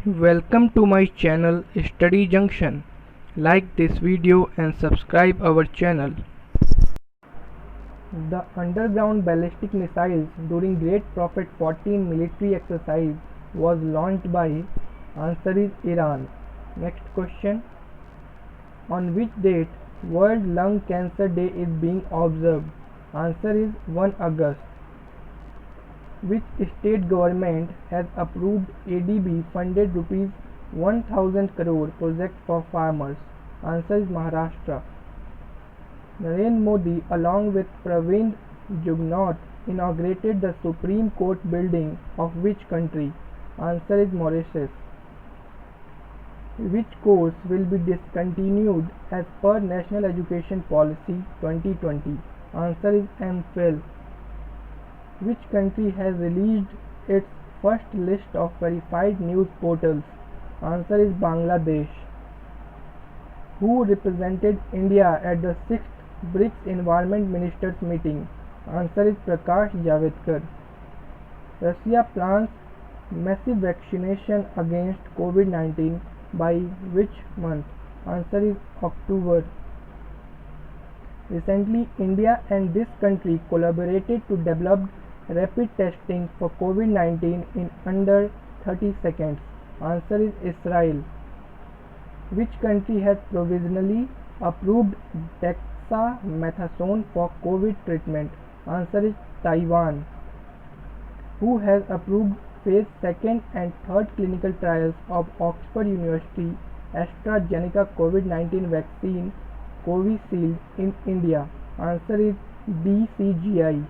Welcome to my channel Study Junction. Like this video and subscribe our channel. The underground ballistic missiles during Great Prophet 14 military exercise was launched by answer is Iran. Next question. On which date World Lung Cancer Day is being observed? Answer is 1 August. Which state government has approved ADB funded rupees 1000 crore project for farmers? Answer is Maharashtra. Narendra Modi along with Pravind Jugnauth inaugurated the Supreme Court building of which country? Answer is Mauritius. Which course will be discontinued as per National Education Policy 2020? Answer is MPhil. Which country has released its first list of verified news portals? Answer is Bangladesh. Who represented India at the 6th BRICS Environment Ministers meeting? Answer is Prakash Javadekar. Russia plans massive vaccination against COVID-19 by which month? Answer is October. Recently, India and this country collaborated to develop rapid testing for COVID-19 in under 30 seconds. Answer is Israel. Which country has provisionally approved dexamethasone for COVID treatment? Answer is Taiwan. Who has approved phase 2nd and 3rd clinical trials of Oxford University AstraZeneca COVID-19 vaccine Covishield in India? Answer is DCGI.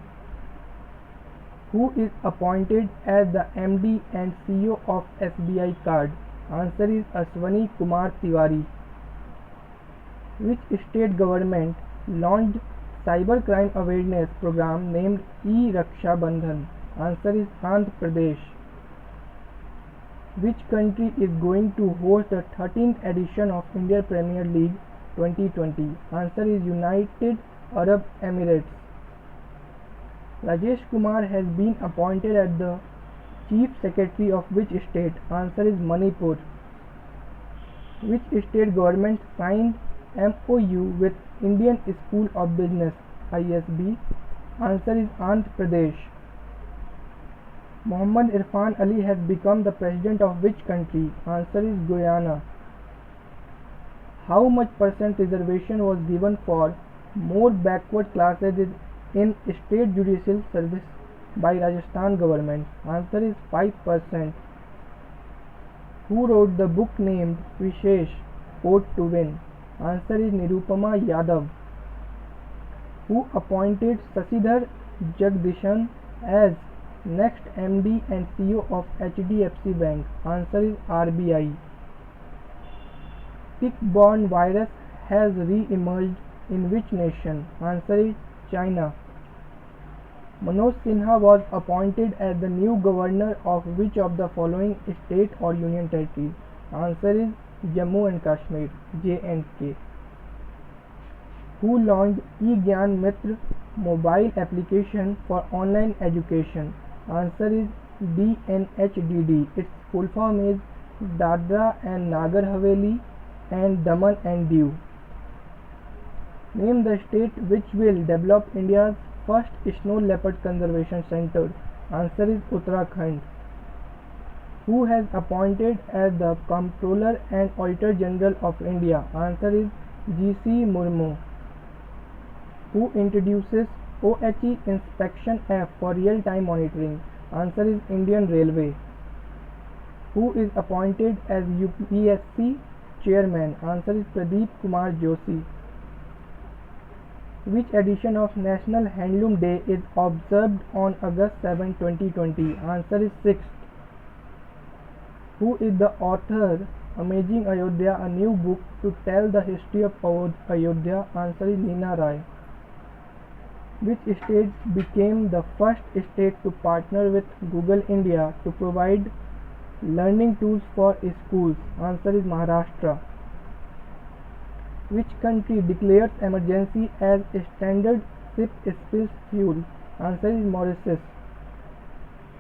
Who is appointed as the MD and CEO of SBI Card? Answer is Ashwani Kumar Tiwari. Which state government launched cybercrime awareness program named E-Raksha Bandhan? Answer is Andhra Pradesh. Which country is going to host the 13th edition of Indian Premier League 2020? Answer is United Arab Emirates. Rajesh Kumar has been appointed as the Chief Secretary of which state? Answer is Manipur. Which state government signed MOU with Indian School of Business ISB? Answer is Andhra Pradesh. Muhammad Irfan Ali has become the president of which country? Answer is Guyana. How much percent reservation was given for more backward classes in state judicial service by Rajasthan government? Answer is 5%. Who wrote the book named Vishesh Code to Win? Answer is Nirupama Yadav. Who appointed Sasidhar Jagdishan as next MD and CEO of HDFC Bank? Answer is RBI. Tick-borne virus has re-emerged in which nation? Answer is China. Manoj Sinha was appointed as the new governor of which of the following state or union territory? Answer is Jammu and Kashmir (JNK). Who launched eGyan Mitra mobile application for online education? Answer is DNHDD. Its full form is Dadra and Nagar Haveli and Daman and Diu. Name the state which will develop India's first snow leopard conservation center. Answer is Uttarakhand. Who has appointed as the Comptroller and Auditor General of India? Answer is G.C. Murmu. Who introduces OHE inspection app for real-time monitoring? Answer is Indian Railway. Who is appointed as UPSC chairman? Answer is Pradeep Kumar Joshi. Which edition of National Handloom Day is observed on August 7, 2020? Answer is 6th. Who is the author Amazing Ayodhya, a new book to tell the history of Ayodhya? Answer is Neena Rai. Which state became the first state to partner with Google India to provide learning tools for schools? Answer is Maharashtra. Which country declares emergency as a standard ship spills fuel? Answer is Mauritius.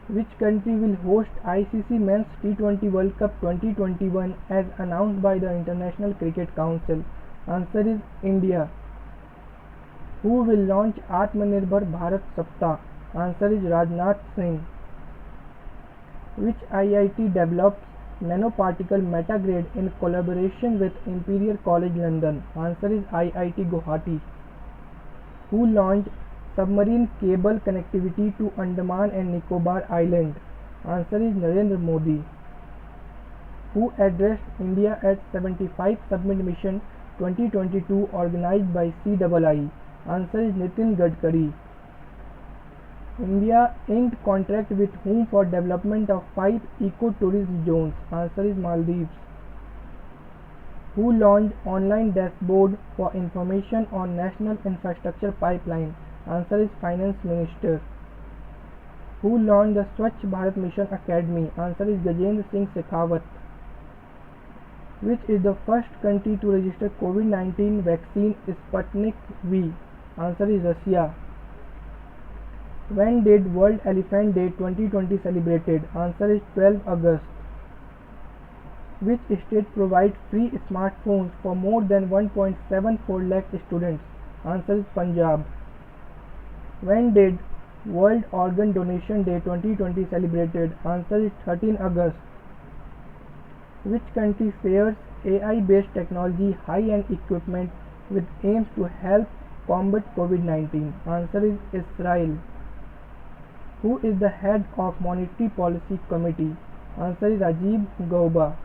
Which country will host ICC Men's T20 World Cup 2021 as announced by the International Cricket Council? Answer is India. Who will launch Atmanirbhar Bharat Saptah? Answer is Rajnath Singh. Which IIT develops nanoparticle metagrade in collaboration with Imperial College London? Answer is IIT Guwahati. Who launched submarine cable connectivity to Andaman and Nicobar Island? Answer is Narendra Modi. Who addressed India at 75 Summit Mission 2022 organized by CII? Answer is Nitin Gadkari. India inked contract with whom for development of 5 ecotourism zones? Answer is Maldives. Who launched online dashboard for information on national infrastructure pipeline? Answer is Finance Minister. Who launched the Swachh Bharat Mission Academy? Answer is Gajendra Singh Shekhawat. Which is the first country to register COVID-19 vaccine Sputnik V? Answer is Russia. When did World Elephant Day 2020 celebrated? Answer is 12 August. Which state provides free smartphones for more than 1.74 lakh students? Answer is Punjab. When did World Organ Donation Day 2020 celebrated? Answer is 13 August. Which country shares AI-based technology high-end equipment with aims to help combat COVID-19? Answer is Israel. Who is the head of Monetary Policy Committee? Answer is Rajiv Gauba.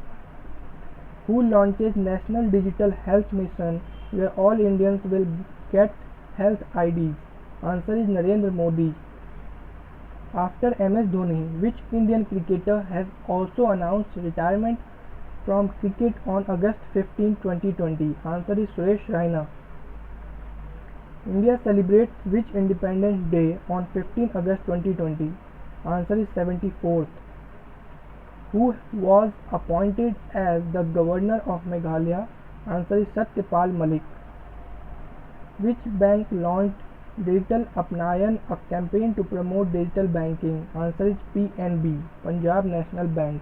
Who launches National Digital Health Mission where all Indians will get health IDs? Answer is Narendra Modi. After MS Dhoni, which Indian cricketer has also announced retirement from cricket on August 15, 2020? Answer is Suresh Raina. India celebrates which Independence Day on 15 August 2020? Answer is 74th. Who was appointed as the Governor of Meghalaya? Answer is Satyapal Malik. Which bank launched Digital Apnayan, a campaign to promote digital banking? Answer is PNB, Punjab National Bank.